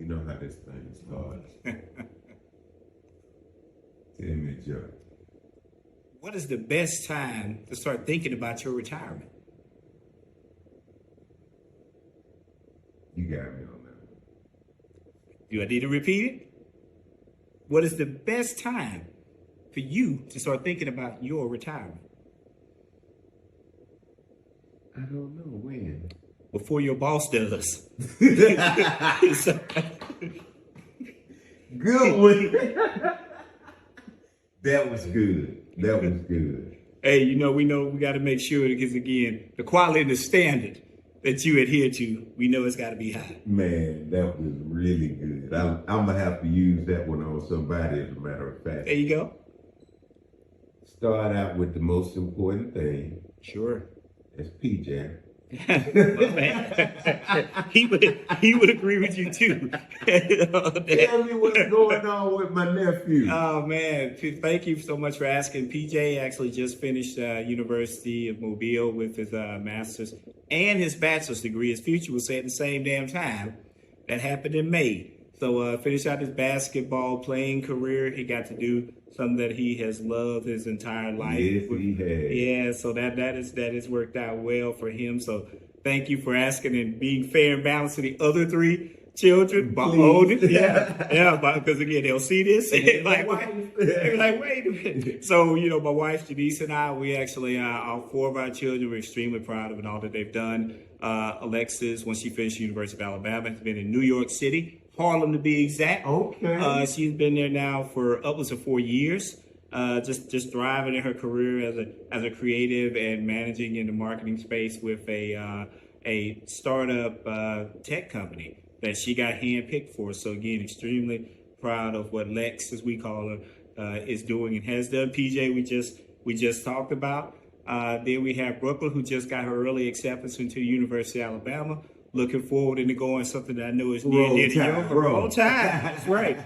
You know how this thing starts. Tell me, Joe. What is the best time to start thinking about your retirement? You got me on that. Do I need to repeat it? What is the best time for you to start thinking about your retirement? I don't know when. Before your boss does. Good one. That was good. That was good. Hey, we know we got to make sure, because again, the quality and the standard that you adhere to, we know it's got to be high. Man, that was really good. I'm going to have to use that one on somebody, as a matter of fact. There you go. Start out with the most important thing. Sure. That's PJ. Well, man, he would agree with you too. Tell me what's going on with my nephew. Oh man, thank you so much for asking. PJ actually just finished University of Mobile with his master's and his bachelor's degree. His future was set at the same damn time. That happened in May. So finished out his basketball playing career. He got to do something that he has loved his entire life. Yes, he has. Yeah, so that has worked out well for him. So thank you for asking and being fair and balanced to the other three children. Because again, they'll see this and they're like, wait a minute. So, my wife Janice and I, we actually, all four of our children, we're extremely proud of it, all that they've done. Alexis, once she finished University of Alabama, has been in New York City, Harlem to be exact. Okay. She's been there now for upwards of 4 years. Just thriving in her career as a creative and managing in the marketing space with a startup tech company that she got handpicked for. So again, extremely proud of what Lex, as we call her, is doing and has done. PJ, we just talked about. Then we have Brooklyn, who just got her early acceptance into the University of Alabama. Looking forward into going something that I know is near to you. Roll time. That's right.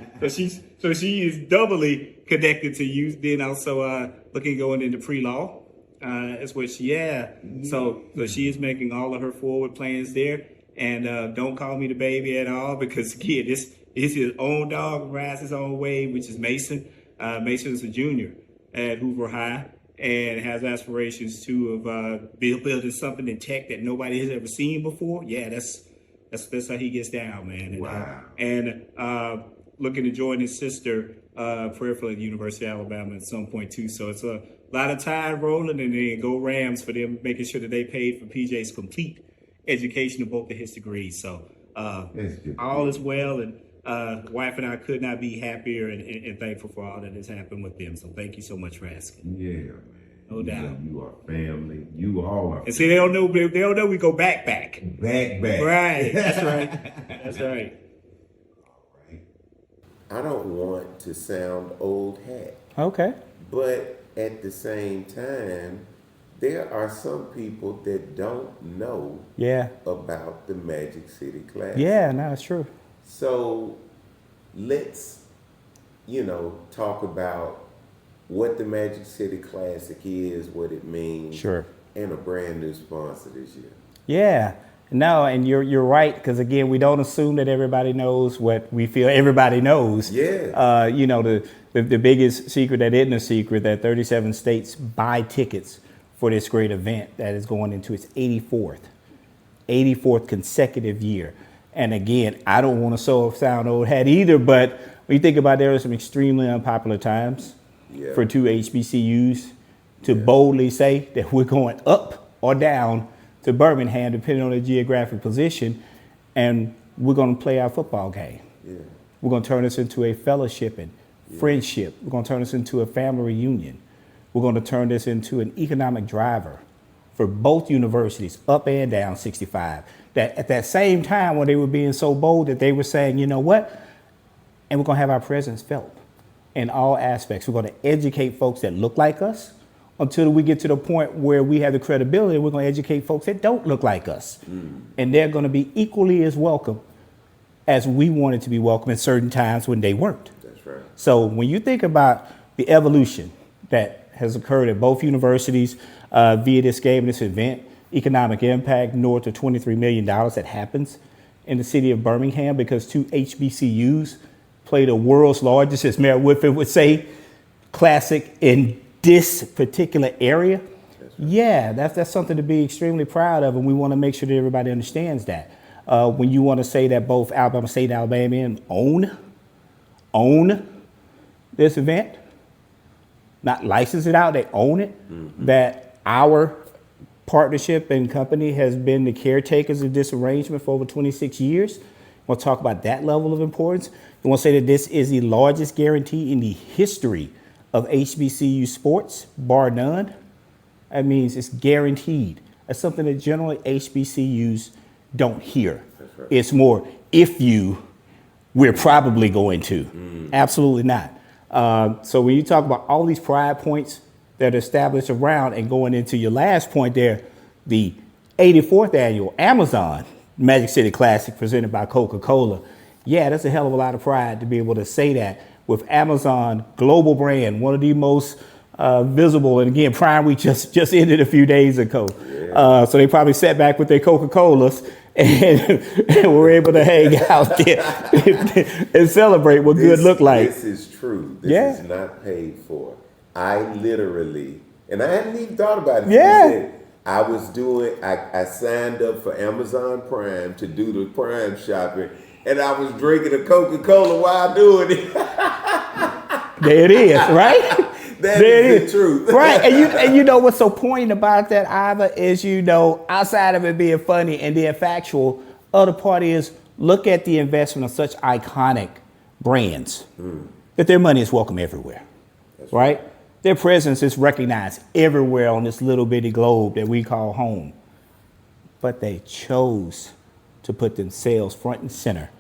So she is doubly connected to you. Then also looking going into pre-law. That's what So she is making all of her forward plans there. And don't call me the baby at all, because again, this is his own dog, rides his own way, which is Mason. Mason is a junior at Hoover High and has aspirations too of building something in tech that nobody has ever seen before. Yeah, that's how he gets down, man. And, wow. Looking to join his sister prayerfully at the University of Alabama at some point too. So it's a lot of tide rolling, and then go Rams for them, making sure that they paid for PJ's complete education of both of his degrees. So all is well, and wife and I could not be happier and thankful for all that has happened with them. So thank you so much for asking. Yeah, man. No doubt. You are family. You all are. And see, they don't know we go back. Back. Right. That's right. That's right. All right. I don't want to sound old hat. Okay. But at the same time, there are some people that don't know about the Magic City Classic. Yeah, no, it's true. So let's, talk about what the Magic City Classic is, what it means. Sure. And a brand new sponsor this year. Yeah. No, and you're right, because again, we don't assume that everybody knows what we feel everybody knows. Yeah. The biggest secret that isn't a secret, that 37 states buy tickets for this great event that is going into its 84th consecutive year. And again, I don't want to sound old hat either, but when you think about, there are some extremely unpopular times for two HBCUs to boldly say that we're going up or down to Birmingham, depending on the geographic position, and we're going to play our football game. Yeah. We're going to turn this into a fellowship and friendship. We're going to turn this into a family reunion. We're going to turn this into an economic driver for both universities, up and down 65. That at that same time, when they were being so bold that they were saying, you know what, and we're going to have our presence felt in all aspects. We're going to educate folks that look like us until we get to the point where we have the credibility. We're going to educate folks that don't look like us. And they're going to be equally as welcome as we wanted to be welcome at certain times when they weren't. That's right. So when you think about the evolution that has occurred at both universities via this game, this event, economic impact north of $23 million that happens in the city of Birmingham because 2 HBCUs play the world's largest, as Mayor Woodford would say, classic in this particular area. Yeah, that's something to be extremely proud of, and we want to make sure that everybody understands that. When you want to say that both Alabama State and Alabama own this event, not license it out, they own it, that our partnership and company has been the caretakers of this arrangement for over 26 years. We'll talk about that level of importance. We want to say that this is the largest guarantee in the history of HBCU sports, bar none. That means it's guaranteed. That's something that generally HBCUs don't hear. Right. It's more, if you, we're probably going to. Absolutely not. So when you talk about all these pride points that are established around, and going into your last point there, the 84th annual Amazon Magic City Classic presented by Coca-Cola. Yeah, that's a hell of a lot of pride to be able to say that with Amazon, global brand, one of the most visible. And again, Prime Week just ended a few days ago. Yeah. So they probably sat back with their Coca-Colas and were able to hang out there and celebrate what good looked like. This is true. This is not paid for. I literally, and I hadn't even thought about it. Yeah. I signed up for Amazon Prime to do the Prime shopping, and I was drinking a Coca-Cola while doing it. There it is, right? That is the truth. Right. And you know what's so poignant about that, Iva, is, you know, outside of it being funny and being factual, other part is look at the investment of such iconic brands that their money is welcome everywhere. That's right? Their presence is recognized everywhere on this little bitty globe that we call home. But they chose to put themselves front and center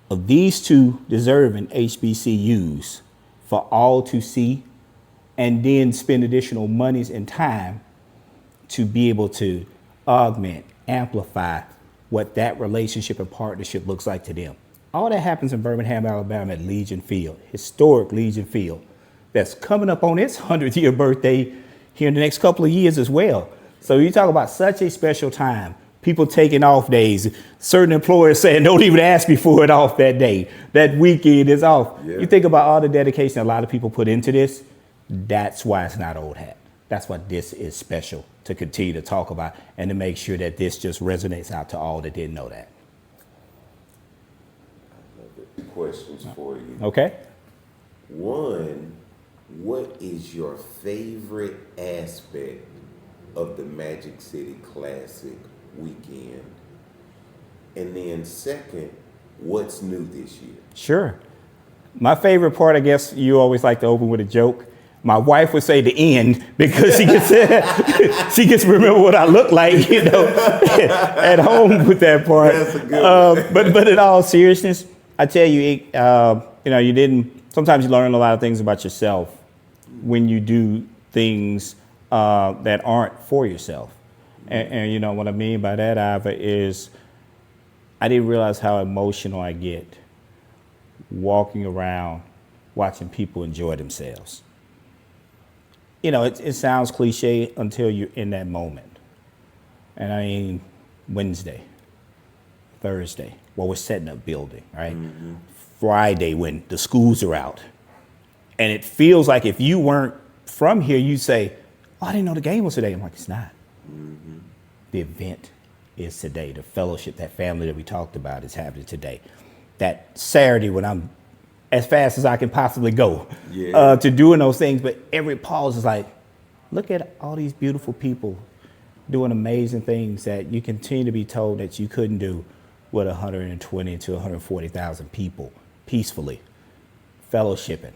of these two deserving HBCUs for all to see, and then spend additional monies and time to be able to augment, amplify what that relationship and partnership looks like to them. All that happens in Birmingham, Alabama at Legion Field, historic Legion Field, that's coming up on its 100th year birthday here in the next couple of years as well. So you talk about such a special time, people taking off days, certain employers saying, don't even ask me for it off that day. That weekend is off. Yeah. You think about all the dedication a lot of people put into this. That's why it's not old hat. That's why this is special to continue to talk about and to make sure that this just resonates out to all that didn't know that. I have 2 questions for you. Okay. One, what is your favorite aspect of the Magic City Classic weekend? And then second, what's new this year? Sure. My favorite part, I guess you always like to open with a joke. My wife would say the end because she gets to remember what I look like, you know, at home with that part. That's a good one. But in all seriousness, I tell you, you know, sometimes you learn a lot of things about yourself when you do things that aren't for yourself. And you know what I mean by that, Iva, is I didn't realize how emotional I get walking around watching people enjoy themselves. You know, it sounds cliche until you're in that moment. And I mean, Wednesday, Thursday, well, we're setting up building, right? Mm-hmm. Friday, when the schools are out. And it feels like if you weren't from here, you'd say, oh, I didn't know the game was today. I'm like, it's not. Mm-hmm. The event is today. The fellowship, that family that we talked about is happening today. That Saturday when I'm as fast as I can possibly go to doing those things. But every pause is like, look at all these beautiful people doing amazing things that you continue to be told that you couldn't do with 120 to 140,000 people peacefully, fellowshipping.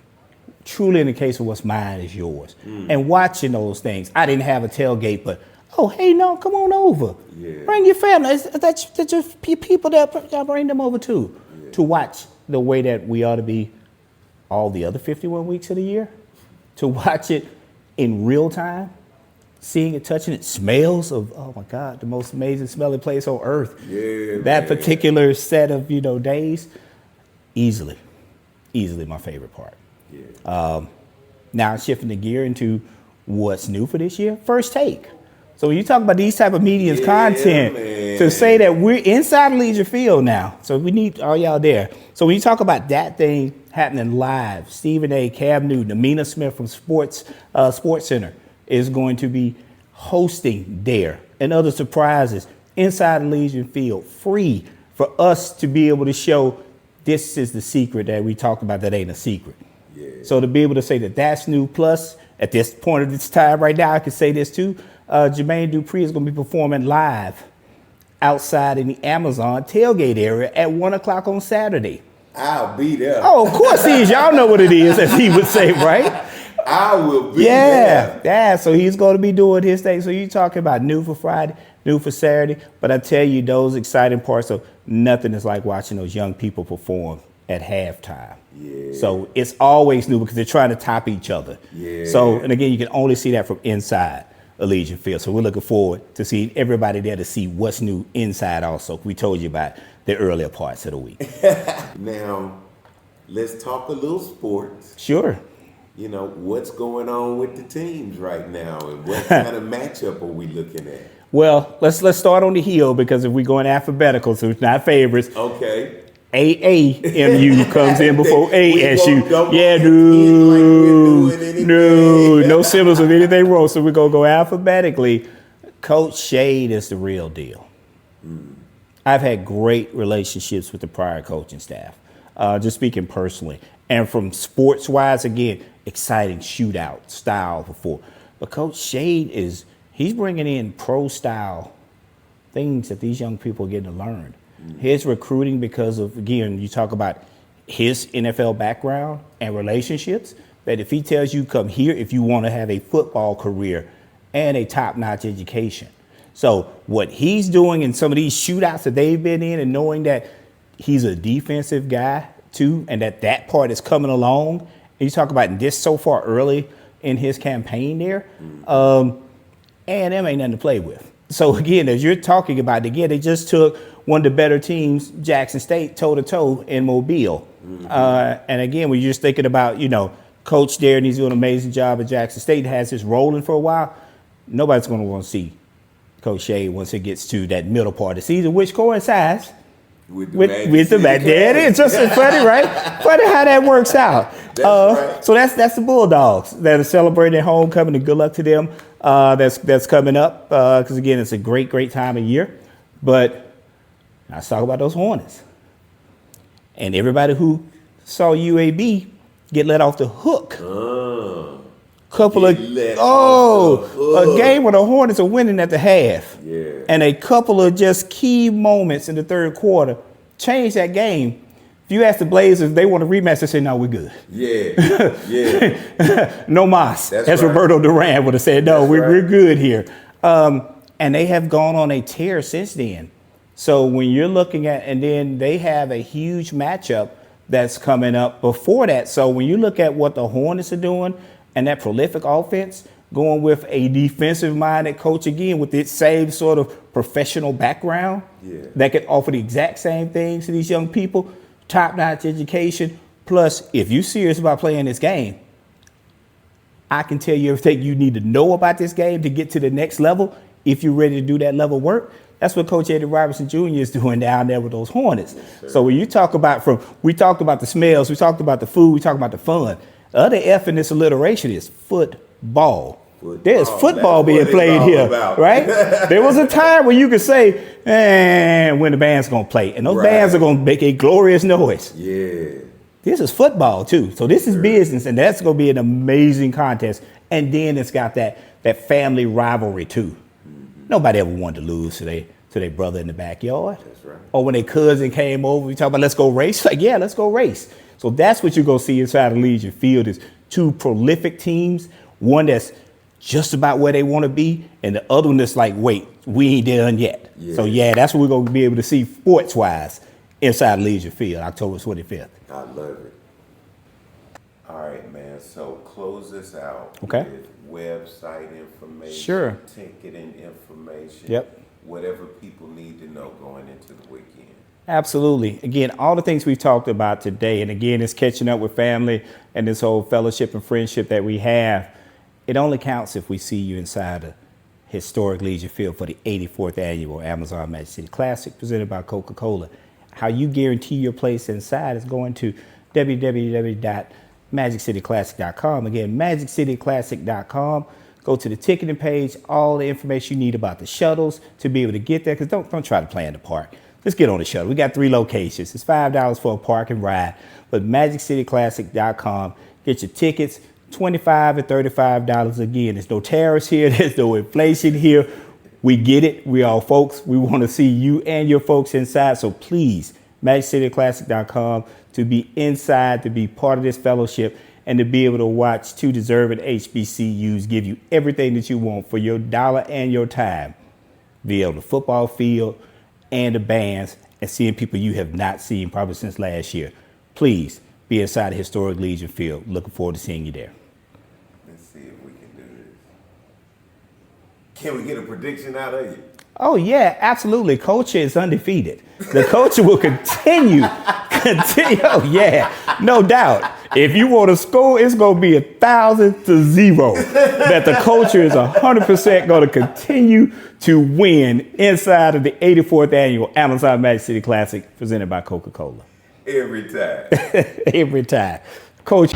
Truly in the case of what's mine is yours. And watching those things. I didn't have a tailgate, but, oh, hey, no, come on over. Yeah. Bring your family. That's just people that y'all bring them over too. Yeah. To watch the way that we ought to be all the other 51 weeks of the year. To watch it in real time. Seeing it, touching it, smells of, oh my God, the most amazing smelling place on earth. Yeah, that particular set of, days, easily my favorite part. Yeah. Now shifting the gear into what's new for this year, First Take. So when you talk about these type of media's content, man. to say that we're inside Legion Field now, so we need all y'all there. So when you talk about that thing happening live, Stephen A., Cam Newton, Amina Smith from Sports Center is going to be hosting there, and other surprises inside Legion Field, free for us to be able to show this is the secret that we talked about that ain't a secret. Yeah. So to be able to say that that's new, plus at this point of this time right now, I can say this too, Jermaine Dupri is going to be performing live outside in the Amazon tailgate area at 1 o'clock on Saturday. I'll be there. Oh, of course he is. Y'all know what it is, as he would say, right? I will be there. Yeah, so he's going to be doing his thing. So you talking about new for Friday, new for Saturday. But I tell you, those exciting parts of nothing is like watching those young people perform at halftime. Yeah. So it's always new because they're trying to top each other. Yeah. So, and again, you can only see that from inside Allegiant Field. So we're looking forward to seeing everybody there to see what's new inside also. We told you about the earlier parts of the week. Now, let's talk a little sports. Sure. You know, what's going on with the teams right now, and what kind of matchup are we looking at? Well, let's start on the heel, because if we go in alphabetical, so it's not favorites. Okay. AAMU comes in before ASU. Don't Yeah, no symbols of anything wrong. So we're going to go alphabetically. Coach Shade is the real deal. I've had great relationships with the prior coaching staff, just speaking personally. And from sports-wise, again, exciting shootout style before. But Coach Shade he's bringing in pro-style things that these young people are getting to learn. His recruiting, because of, again, you talk about his NFL background and relationships, that if he tells you come here if you want to have a football career and a top-notch education. So what he's doing in some of these shootouts that they've been in, and knowing that he's a defensive guy too, and that part is coming along. And you talk about this so far early in his campaign there, A&M ain't nothing to play with. So again, as you're talking about, again, they just took one of the better teams, Jackson State, toe-to-toe in Mobile. And again, when you're just thinking about, Coach there, and he's doing an amazing job at Jackson State, has this rolling for a while, nobody's going to want to see Coach Shade once it gets to that middle part of the season, which coincides with the match. There it is. Just funny, right? Funny how that works out. Right. So that's the Bulldogs that are celebrating their homecoming, and good luck to them. That's coming up, because again, it's a great time of year. But let's talk about those Hornets. And everybody who saw UAB get let off the hook. A game where the Hornets are winning at the half. Yeah. And a couple of just key moments in the third quarter changed that game. If you ask the Blazers if they want a rematch, they say, no, we're good. Yeah. No mas. That's As right. Roberto Duran would have said, no, we're good here. And they have gone on a tear since then. So when you're looking at, and then they have a huge matchup that's coming up before that. So when you look at what the Hornets are doing and that prolific offense, going with a defensive-minded coach again with its same sort of professional background that can offer the exact same things to these young people, top-notch education. Plus, if you're serious about playing this game, I can tell you everything you need to know about this game to get to the next level. If you're ready to do that level work, that's what Coach Eddie Robertson Jr. is doing down there with those Hornets. So when you talk about we talked about the smells, we talked about the food, we talked about the fun. The other F in this alliteration is football. There's football being played here, right? There was a time where you could say, when the band's going to play. And those bands are going to make a glorious noise. Yeah. This is football, too. So this is business, and that's going to be an amazing contest. And then it's got that family rivalry, too. Nobody ever wanted to lose to their brother in the backyard. That's right. Or when their cousin came over, we talk about, let's go race. Like, yeah, let's go race. So that's what you're going to see inside of Legion Field is two prolific teams, one that's just about where they want to be, and the other one that's like, wait, we ain't done yet. Yeah. So, that's what we're going to be able to see sports-wise inside Legion Field, October 25th. I love it. All right, man. So close this out Okay. with website information, Sure. ticketing information, Yep. whatever people need to know going into the weekend. Absolutely. Again, all the things we've talked about today, and again, it's catching up with family and this whole fellowship and friendship that we have. It only counts if we see you inside a historic Legion Field for the 84th annual Amazon Magic City Classic presented by Coca-Cola. How you guarantee your place inside is going to www.magiccityclassic.com. Again, magiccityclassic.com. Go to the ticketing page, all the information you need about the shuttles to be able to get there, because don't try to plan the park. Let's get on the shuttle. We got 3 locations. It's $5 for a park and ride, but magiccityclassic.com. Get your tickets, $25 and $35. Again, there's no tariffs here. There's no inflation here. We get it. We all folks. We want to see you and your folks inside. So please, magiccityclassic.com to be inside, to be part of this fellowship, and to be able to watch 2 deserving HBCUs give you everything that you want for your dollar and your time via the football field and the bands, and seeing people you have not seen probably since last year. Please be inside the historic Legion Field. Looking forward to seeing you there. Let's see if we can do this. Can we get a prediction out of you? Oh, yeah, absolutely. Culture is undefeated. The culture will continue. Oh, yeah, no doubt. If you want to score, it's going to be 1,000-0. That the culture is 100% going to continue to win inside of the 84th annual Amazon Magic City Classic presented by Coca-Cola. Every time. Every time. Coach.